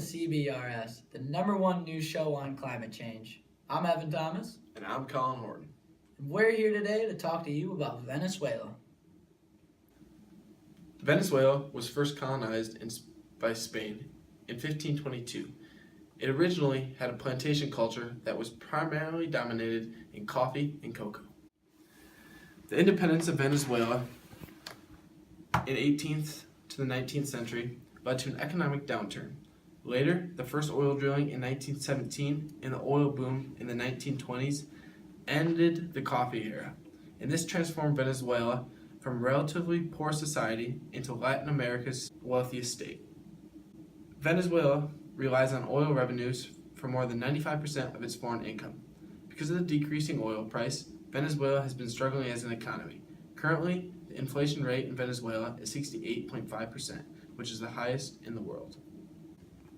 to CBRS, the #1 news show on climate change. I'm Evan Thomas. And I'm Colin Horton. And we're here today to talk to you about Venezuela. Venezuela was first colonized by Spain in 1522. It originally had a plantation culture that was primarily dominated in coffee and cocoa. The independence of Venezuela in 18th to the 19th century led to an economic downturn. Later, the first oil drilling in 1917 and the oil boom in the 1920s ended the coffee era, and this transformed Venezuela from a relatively poor society into Latin America's wealthiest state. Venezuela relies on oil revenues for more than 95% of its foreign income. Because of the decreasing oil price, Venezuela has been struggling as an economy. Currently, the inflation rate in Venezuela is 68.5%, which is the highest in the world.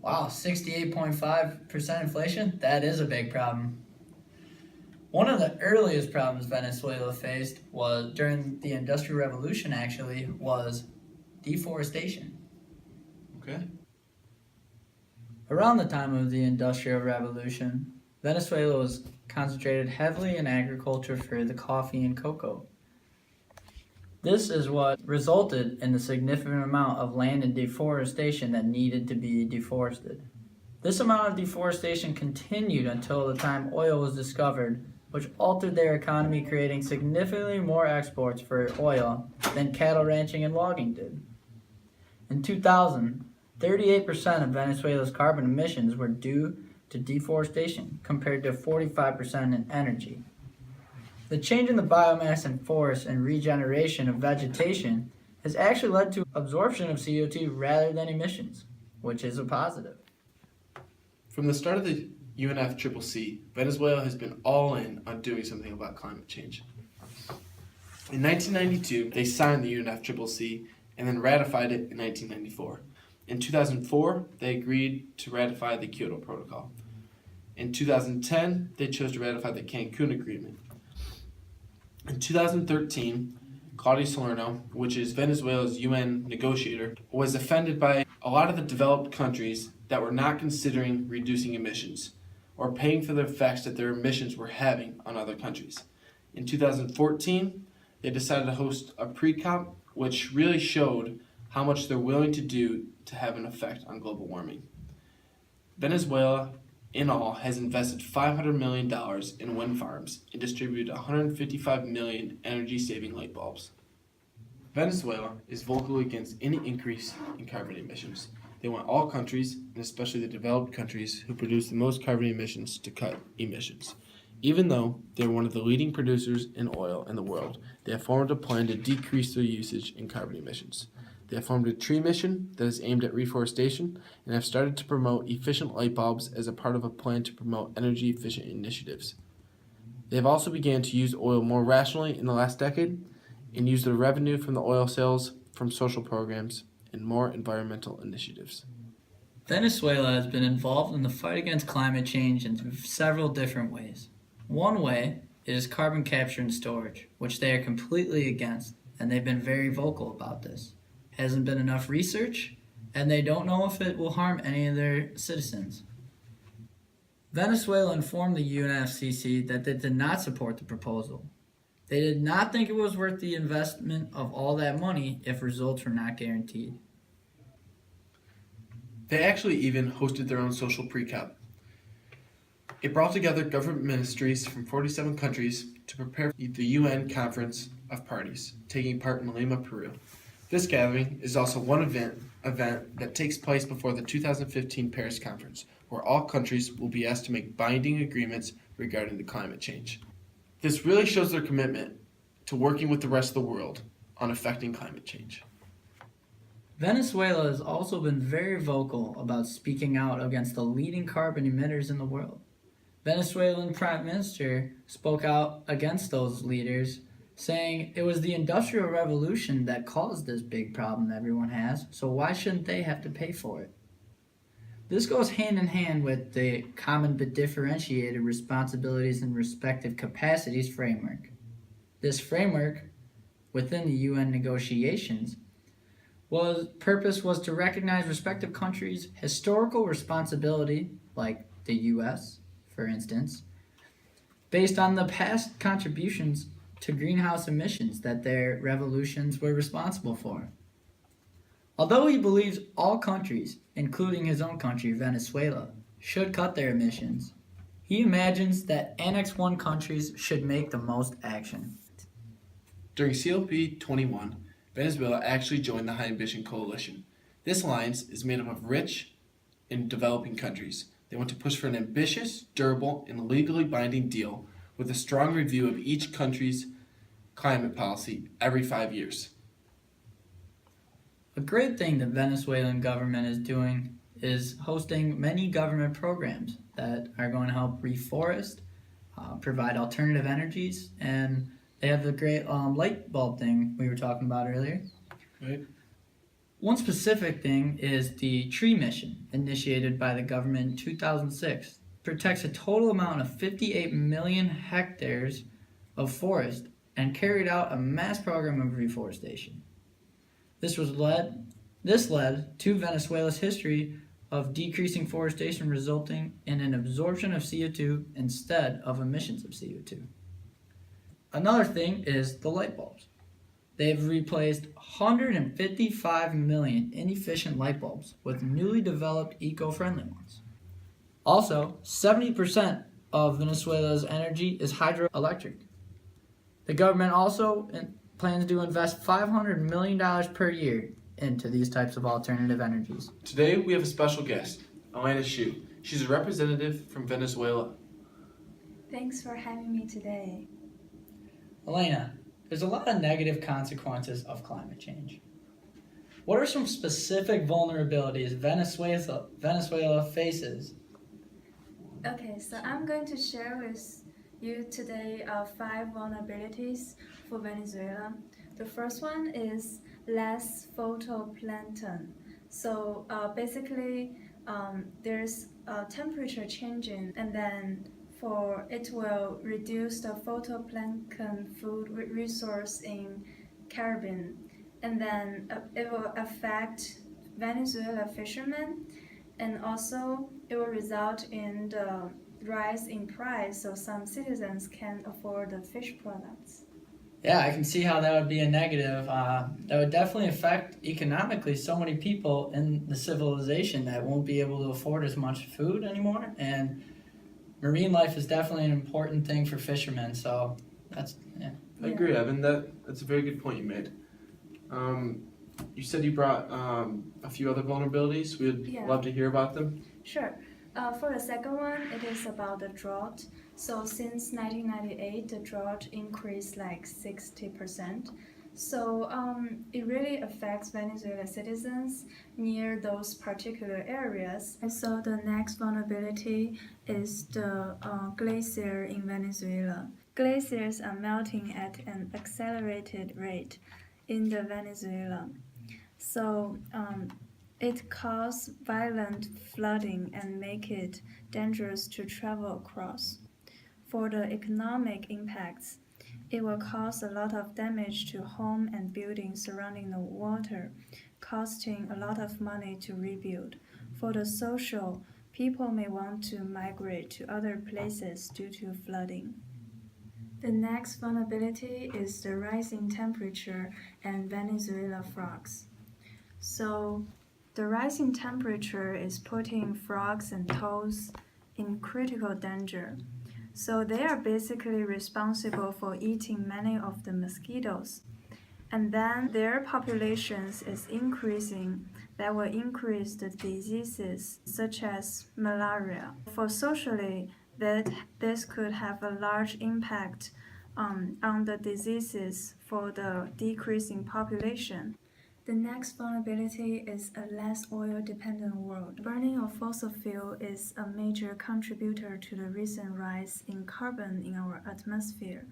Wow, 68.5% inflation? That is a big problem. One of the earliest problems Venezuela faced was during the Industrial Revolution, was deforestation. Okay. Around the time of the Industrial Revolution, Venezuela was concentrated heavily in agriculture for the coffee and cocoa. This is what resulted in the significant amount of land and deforestation that needed to be deforested. This amount of deforestation continued until the time oil was discovered, which altered their economy, creating significantly more exports for oil than cattle ranching and logging did. In 2000, 38% of Venezuela's carbon emissions were due to deforestation, compared to 45% in energy. The change in the biomass in forests and regeneration of vegetation has actually led to absorption of CO2 rather than emissions, which is a positive. From the start of the UNFCCC, Venezuela has been all in on doing something about climate change. In 1992, they signed the UNFCCC and then ratified it in 1994. In 2004, they agreed to ratify the Kyoto Protocol. In 2010, they chose to ratify the Cancun Agreement. In 2013, Claudia Salerno, which is Venezuela's UN negotiator, was offended by a lot of the developed countries that were not considering reducing emissions or paying for the effects that their emissions were having on other countries. In 2014, they decided to host a pre-COP, which really showed how much they're willing to do to have an effect on global warming. Venezuela, in all, has invested $500 million in wind farms and distributed 155 million energy-saving light bulbs. Venezuela is vocal against any increase in carbon emissions. They want all countries, and especially the developed countries who produce the most carbon emissions, to cut emissions. Even though they're one of the leading producers in oil in the world, they have formed a plan to decrease their usage in carbon emissions. They have formed a tree mission that is aimed at reforestation and have started to promote efficient light bulbs as a part of a plan to promote energy-efficient initiatives. They have also begun to use oil more rationally in the last decade and use the revenue from the oil sales from social programs and more environmental initiatives. Venezuela has been involved in the fight against climate change in several different ways. One way is carbon capture and storage, which they are completely against, and they've been very vocal about this. Hasn't been enough research, and they don't know if it will harm any of their citizens. Venezuela informed the UNFCCC that they did not support the proposal. They did not think it was worth the investment of all that money if results were not guaranteed. They actually even hosted their own social pre-COP. It brought together government ministries from 47 countries to prepare the UN Conference of Parties, taking part in Lima, Peru. This gathering is also one event that takes place before the 2015 Paris Conference, where all countries will be asked to make binding agreements regarding the climate change. This really shows their commitment to working with the rest of the world on affecting climate change. Venezuela has also been very vocal about speaking out against the leading carbon emitters in the world. Venezuelan Prime Minister spoke out against those leaders, saying it was the Industrial Revolution that caused this big problem everyone has, so why shouldn't they have to pay for it? This goes hand in hand with the common but differentiated responsibilities and respective capacities framework. This framework, within the UN negotiations, purpose was to recognize respective countries' historical responsibility, like the U.S., for instance, based on the past contributions to greenhouse emissions that their revolutions were responsible for. Although he believes all countries, including his own country, Venezuela, should cut their emissions, he imagines that Annex 1 countries should make the most action. During COP 21, Venezuela actually joined the High Ambition Coalition. This alliance is made up of rich and developing countries. They want to push for an ambitious, durable, and legally binding deal with a strong review of each country's climate policy every 5 years. A great thing the Venezuelan government is doing is hosting many government programs that are going to help reforest, provide alternative energies, and they have the great light bulb thing we were talking about earlier. Right. One specific thing is the tree mission initiated by the government in 2006. It protects a total amount of 58 million hectares of forest and carried out a mass program of reforestation. This led to Venezuela's history of decreasing forestation, resulting in an absorption of CO2 instead of emissions of CO2. Another thing is the light bulbs. They've replaced 155 million inefficient light bulbs with newly developed eco-friendly ones. Also, 70% of Venezuela's energy is hydroelectric. The government also plans to invest $500 million per year into these types of alternative energies. Today we have a special guest, Elena Shu. She's a representative from Venezuela. Thanks for having me today. Elena, there's a lot of negative consequences of climate change. What are some specific vulnerabilities Venezuela faces? Okay, so I'm going to share with you today 5 vulnerabilities for Venezuela. The first one is less phytoplankton. So basically, there's a temperature changing, and then it will reduce the phytoplankton food resource in Caribbean, and then it will affect Venezuela fishermen, and also it will result in the rise in price, so some citizens can't afford the fish products. Yeah, I can see how that would be a negative. That would definitely affect economically so many people in the civilization that won't be able to afford as much food anymore. And marine life is definitely an important thing for fishermen. So that's, yeah. I agree, Evan. That's a very good point you made. You said you brought a few other vulnerabilities. We'd love to hear about them. Sure. For the second one, it is about the drought. So since 1998, the drought increased like 60%. So it really affects Venezuela citizens near those particular areas. And so the next vulnerability is the glacier in Venezuela. Glaciers are melting at an accelerated rate in the Venezuela. So it causes violent flooding and make it dangerous to travel across. For the economic impacts, it will cause a lot of damage to home and buildings surrounding the water, costing a lot of money to rebuild. For the social, people may want to migrate to other places due to flooding. The next vulnerability is the rising temperature and Venezuela frogs. So the rising temperature is putting frogs and toads in critical danger. So they are basically responsible for eating many of the mosquitoes. And then their populations is increasing. That will increase the diseases such as malaria. For socially, this could have a large impact on the diseases for the decreasing population. The next vulnerability is a less oil-dependent world. Burning of fossil fuel is a major contributor to the recent rise in carbon in our atmosphere.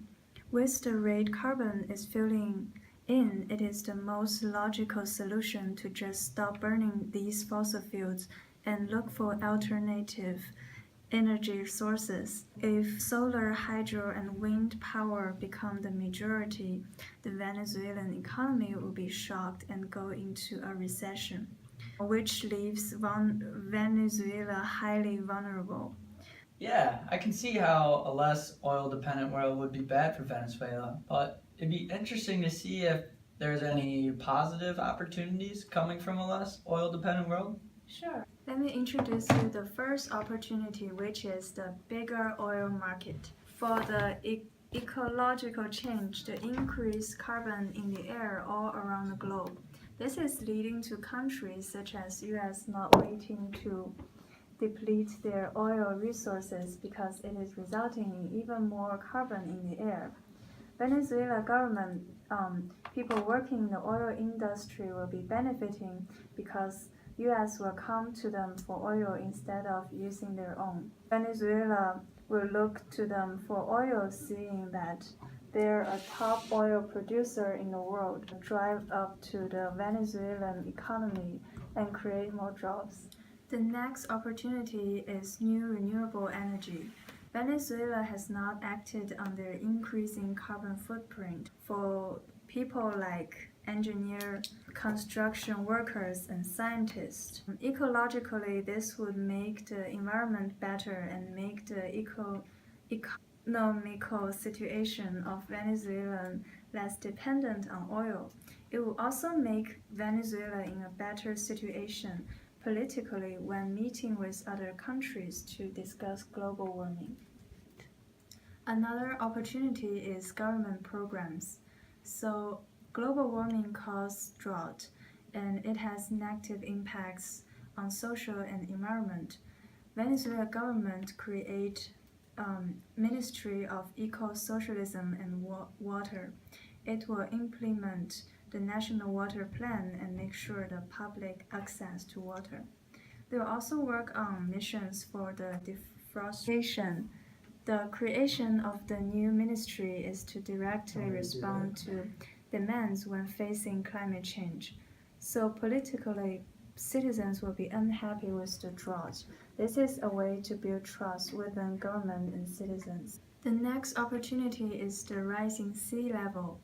With the rate carbon is filling in, it is the most logical solution to just stop burning these fossil fuels and look for alternative energy sources. If solar, hydro, and wind power become the majority, the Venezuelan economy will be shocked and go into a recession, which leaves Venezuela highly vulnerable. Yeah, I can see how a less oil dependent world would be bad for Venezuela, but it'd be interesting to see if there's any positive opportunities coming from a less oil dependent world. Sure. Let me introduce you the first opportunity, which is the bigger oil market. For the ecological change, the increased carbon in the air all around the globe. This is leading to countries such as US not waiting to deplete their oil resources because it is resulting in even more carbon in the air. Venezuela government, people working in the oil industry will be benefiting because US will come to them for oil instead of using their own. Venezuela will look to them for oil, seeing that they're a top oil producer in the world, drive up to the Venezuelan economy and create more jobs. The next opportunity is new renewable energy. Venezuela has not acted on their increasing carbon footprint. For people like engineers, construction workers, and scientists, ecologically, this would make the environment better and make the economical situation of Venezuela less dependent on oil. It will also make Venezuela in a better situation politically when meeting with other countries to discuss global warming. Another opportunity is government programs. So global warming causes drought and it has negative impacts on social and environment. Venezuela government create Ministry of Eco-Socialism and Water. It will implement the National Water Plan and make sure the public access to water. They will also work on missions for the deforestation. The creation of the new ministry is to directly respond to demands when facing climate change. So politically, citizens will be unhappy with the drought. This is a way to build trust within government and citizens. The next opportunity is the rising sea level.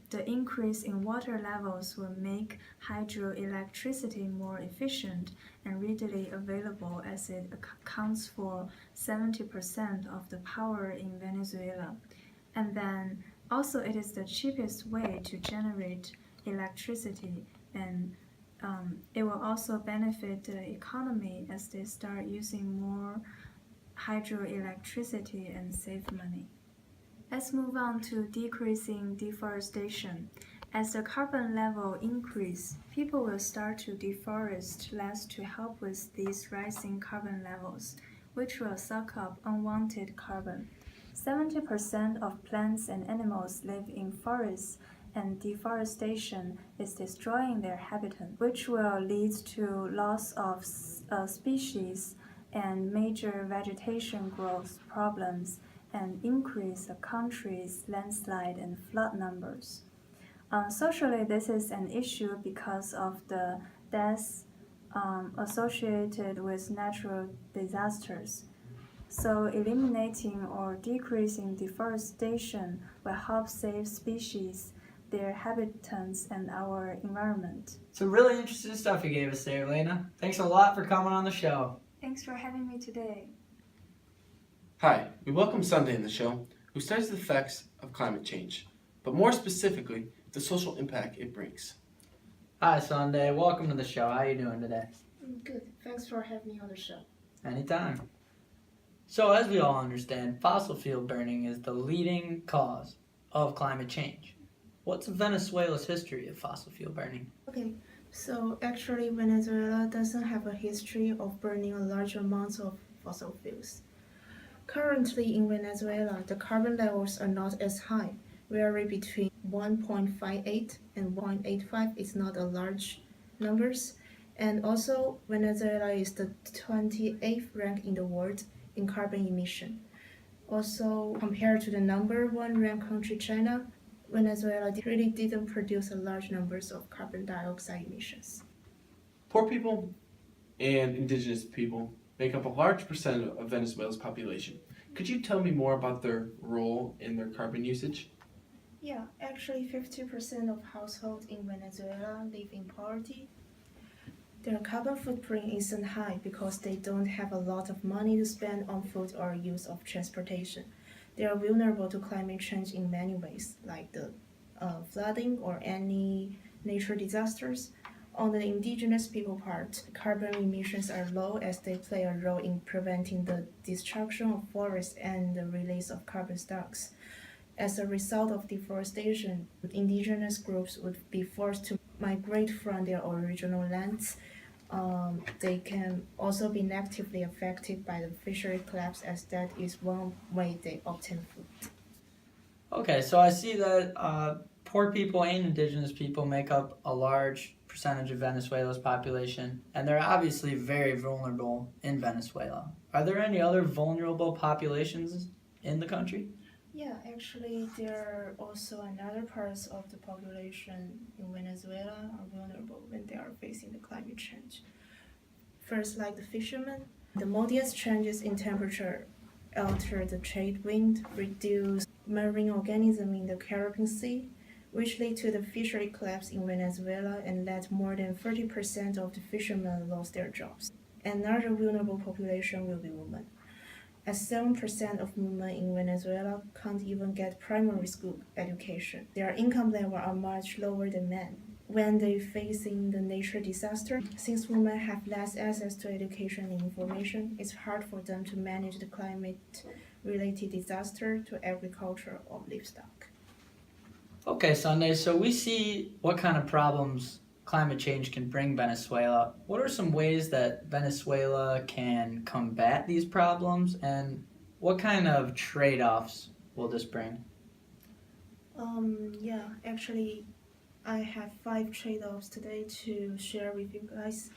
The increase in water levels will make hydroelectricity more efficient and readily available as it accounts for 70% of the power in Venezuela. And then also it is the cheapest way to generate electricity and it will also benefit the economy as they start using more hydroelectricity and save money. Let's move on to decreasing deforestation. As the carbon level increases, people will start to deforest less to help with these rising carbon levels, which will suck up unwanted carbon. 70% of plants and animals live in forests, and deforestation is destroying their habitat, which will lead to loss of species and major vegetation growth problems and increase the country's landslide and flood numbers. Socially, this is an issue because of the deaths associated with natural disasters. So eliminating or decreasing deforestation will help save species, their habitats, and our environment. Some really interesting stuff you gave us there, Elena. Thanks a lot for coming on the show. Thanks for having me today. Hi, we welcome Sunday in the show, who studies the effects of climate change, but more specifically, the social impact it brings. Hi, Sunday. Welcome to the show. How you doing today? Good. Thanks for having me on the show. Anytime. So, as we all understand, fossil fuel burning is the leading cause of climate change. What's Venezuela's history of fossil fuel burning? Okay, so actually Venezuela doesn't have a history of burning a large amounts of fossil fuels. Currently in Venezuela, the carbon levels are not as high, vary between 1.58 and 1.85 is not a large numbers. And also Venezuela is the 28th rank in the world in carbon emission. Also, compared to the number one ranked country, China, Venezuela really didn't produce a large numbers of carbon dioxide emissions. Poor people and indigenous people make up a large percent of Venezuela's population. Could you tell me more about their role in their carbon usage? Yeah, actually 50% of households in Venezuela live in poverty. Their carbon footprint isn't high because they don't have a lot of money to spend on food or use of transportation. They are vulnerable to climate change in many ways, like the flooding or any nature disasters. On the indigenous people part, carbon emissions are low as they play a role in preventing the destruction of forests and the release of carbon stocks. As a result of deforestation, indigenous groups would be forced to migrate from their original lands. They can also be negatively affected by the fishery collapse, as that is one way they obtain food. Okay, so I see that poor people and indigenous people make up a large percentage of Venezuela's population, and they're obviously very vulnerable in Venezuela. Are there any other vulnerable populations in the country? Yeah, actually, there are also another parts of the population in Venezuela are vulnerable when they are facing the climate change. First, like the fishermen, the modest changes in temperature alter the trade wind, reduce marine organisms in the Caribbean Sea, which led to the fishery collapse in Venezuela and led more than 30% of the fishermen lost their jobs. Another vulnerable population will be women, as 7% of women in Venezuela can't even get primary school education. Their income levels are much lower than men. When they facing the nature disaster, since women have less access to education and information, it's hard for them to manage the climate-related disaster to agriculture or livestock. Okay, Sunday, so we see what kind of problems climate change can bring Venezuela. What are some ways that Venezuela can combat these problems, and what kind of trade-offs will this bring? Yeah, actually, I have 5 trade-offs today to share with you guys.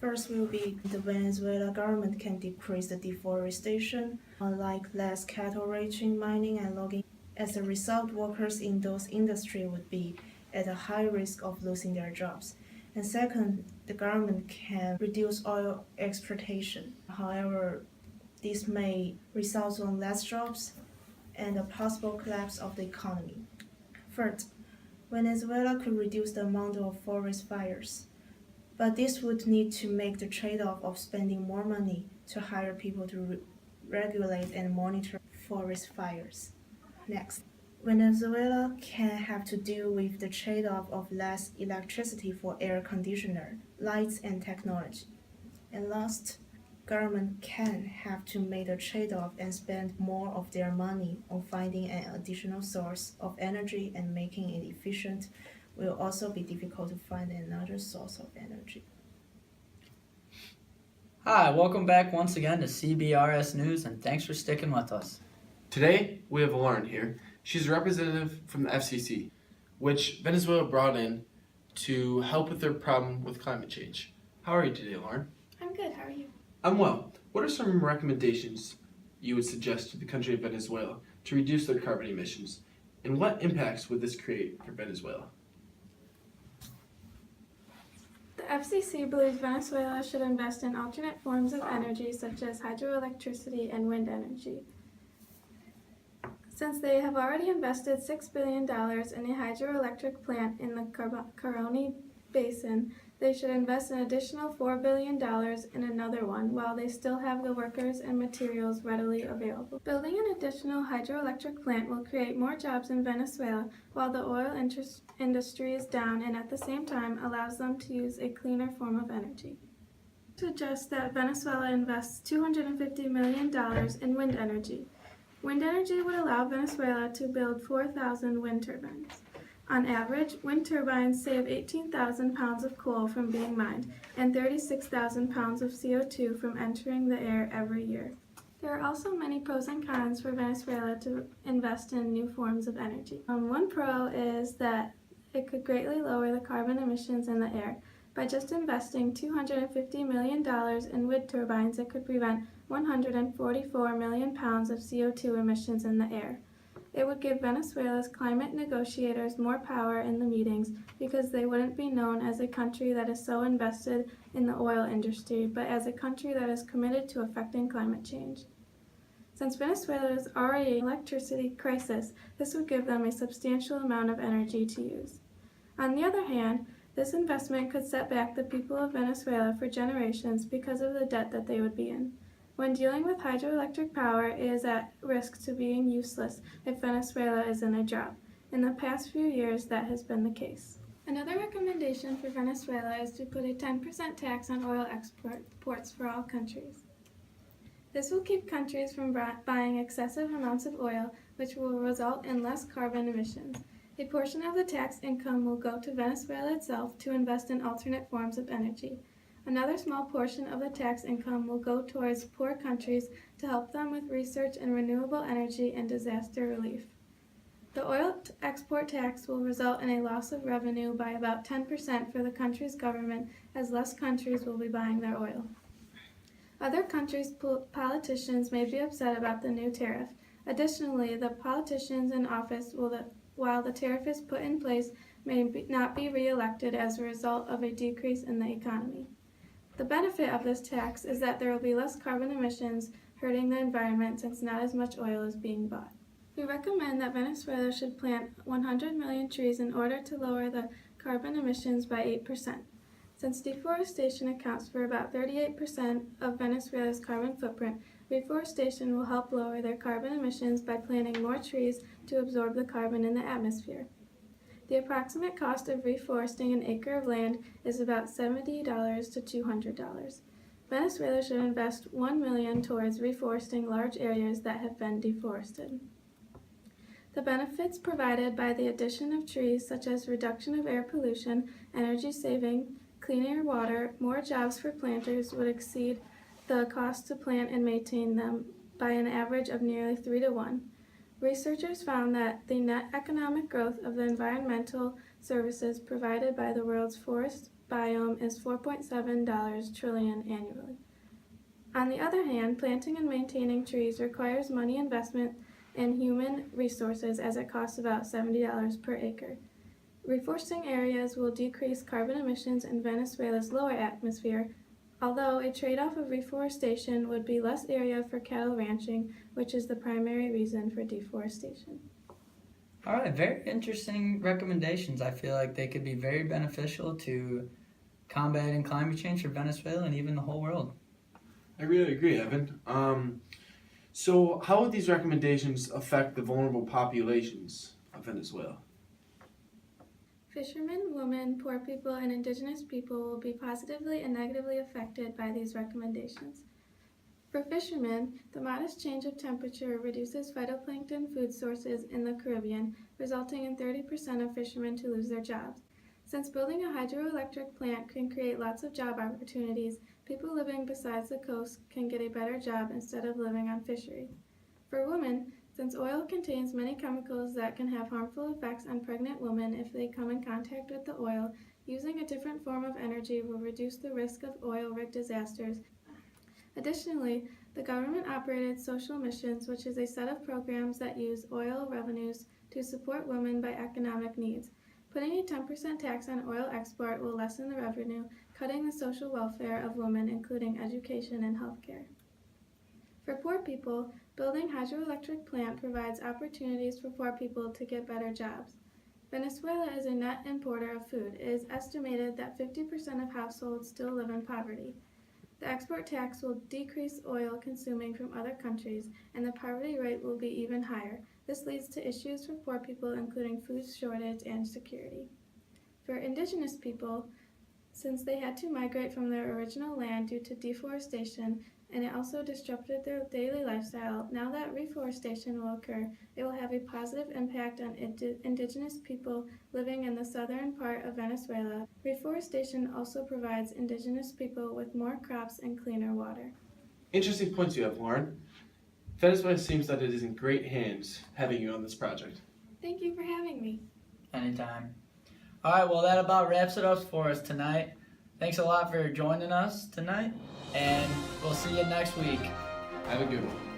First will be the Venezuela government can decrease the deforestation, like less cattle ranching, mining, and logging. As a result, workers in those industries would be at a high risk of losing their jobs. And second, the government can reduce oil exploitation. However, this may result in less jobs and a possible collapse of the economy. Third, Venezuela could reduce the amount of forest fires, but this would need to make the trade-off of spending more money to hire people to regulate and monitor forest fires. Next, Venezuela can have to deal with the trade-off of less electricity for air conditioner, lights, and technology. And last, government can have to make a trade-off and spend more of their money on finding an additional source of energy and making it efficient. Will also be difficult to find another source of energy. Hi, welcome back once again to CBRS News, and thanks for sticking with us. Today, we have Lauren here. She's a representative from the F.C.C, which Venezuela brought in to help with their problem with climate change. How are you today, Lauren? I'm good, how are you? I'm well. What are some recommendations you would suggest to the country of Venezuela to reduce their carbon emissions? And what impacts would this create for Venezuela? The F.C.C believes Venezuela should invest in alternate forms of energy such as hydroelectricity and wind energy. Since they have already invested $6 billion in a hydroelectric plant in the Caroni Basin, they should invest an additional $4 billion in another one while they still have the workers and materials readily available. Building an additional hydroelectric plant will create more jobs in Venezuela while the oil industry is down, and at the same time allows them to use a cleaner form of energy. Suggest that Venezuela invests $250 million in wind energy. Wind energy would allow Venezuela to build 4,000 wind turbines. On average, wind turbines save 18,000 pounds of coal from being mined and 36,000 pounds of CO2 from entering the air every year. There are also many pros and cons for Venezuela to invest in new forms of energy. One pro is that it could greatly lower the carbon emissions in the air. By just investing $250 million in wind turbines, it could prevent 144 million pounds of CO2 emissions in the air. It would give Venezuela's climate negotiators more power in the meetings because they wouldn't be known as a country that is so invested in the oil industry, but as a country that is committed to affecting climate change. Since Venezuela is already in an electricity crisis, this would give them a substantial amount of energy to use. On the other hand, this investment could set back the people of Venezuela for generations because of the debt that they would be in. When dealing with hydroelectric power, it is at risk to being useless if Venezuela is in a drought. In the past few years, that has been the case. Another recommendation for Venezuela is to put a 10% tax on oil exports for all countries. This will keep countries from buying excessive amounts of oil, which will result in less carbon emissions. A portion of the tax income will go to Venezuela itself to invest in alternate forms of energy. Another small portion of the tax income will go towards poor countries to help them with research in renewable energy and disaster relief. The oil export tax will result in a loss of revenue by about 10% for the country's government, as less countries will be buying their oil. Other countries' politicians may be upset about the new tariff. Additionally, the politicians in office while the tariff is put in place may not be re-elected as a result of a decrease in the economy. The benefit of this tax is that there will be less carbon emissions hurting the environment since not as much oil is being bought. We recommend that Venezuela should plant 100 million trees in order to lower the carbon emissions by 8%. Since deforestation accounts for about 38% of Venezuela's carbon footprint, reforestation will help lower their carbon emissions by planting more trees to absorb the carbon in the atmosphere. The approximate cost of reforesting an acre of land is about $70 to $200. Venezuela should invest $1 million towards reforesting large areas that have been deforested. The benefits provided by the addition of trees, such as reduction of air pollution, energy saving, cleaner water, more jobs for planters, would exceed the cost to plant and maintain them by an average of nearly 3 to 1. Researchers found that the net economic growth of the environmental services provided by the world's forest biome is $4.7 trillion annually. On the other hand, planting and maintaining trees requires money investment in human resources, as it costs about $70 per acre. Reforesting areas will decrease carbon emissions in Venezuela's lower atmosphere, although a trade-off of reforestation would be less area for cattle ranching, which is the primary reason for deforestation. All right, very interesting recommendations. I feel like they could be very beneficial to combating climate change for Venezuela and even the whole world. I really agree, Evan. So how would these recommendations affect the vulnerable populations of Venezuela? Fishermen, women, poor people, and indigenous people will be positively and negatively affected by these recommendations. For fishermen, the modest change of temperature reduces phytoplankton food sources in the Caribbean, resulting in 30% of fishermen to lose their jobs. Since building a hydroelectric plant can create lots of job opportunities, people living besides the coast can get a better job instead of living on fishery. For women, since oil contains many chemicals that can have harmful effects on pregnant women if they come in contact with the oil, using a different form of energy will reduce the risk of oil rig disasters. Additionally, the government-operated social missions, which is a set of programs that use oil revenues to support women by economic needs. Putting a 10% tax on oil export will lessen the revenue, cutting the social welfare of women, including education and healthcare. For poor people, building hydroelectric plant provides opportunities for poor people to get better jobs. Venezuela is a net importer of food. It is estimated that 50% of households still live in poverty. The export tax will decrease oil consuming from other countries, and the poverty rate will be even higher. This leads to issues for poor people, including food shortage and security. For indigenous people, since they had to migrate from their original land due to deforestation, and it also disrupted their daily lifestyle, now that reforestation will occur, it will have a positive impact on indigenous people living in the southern part of Venezuela. Reforestation also provides indigenous people with more crops and cleaner water. Interesting points you have, Lauren. Venezuela seems that it is in great hands having you on this project. Thank you for having me. Anytime. All right, well, that about wraps it up for us tonight. Thanks a lot for joining us tonight, and we'll see you next week. Have a good one.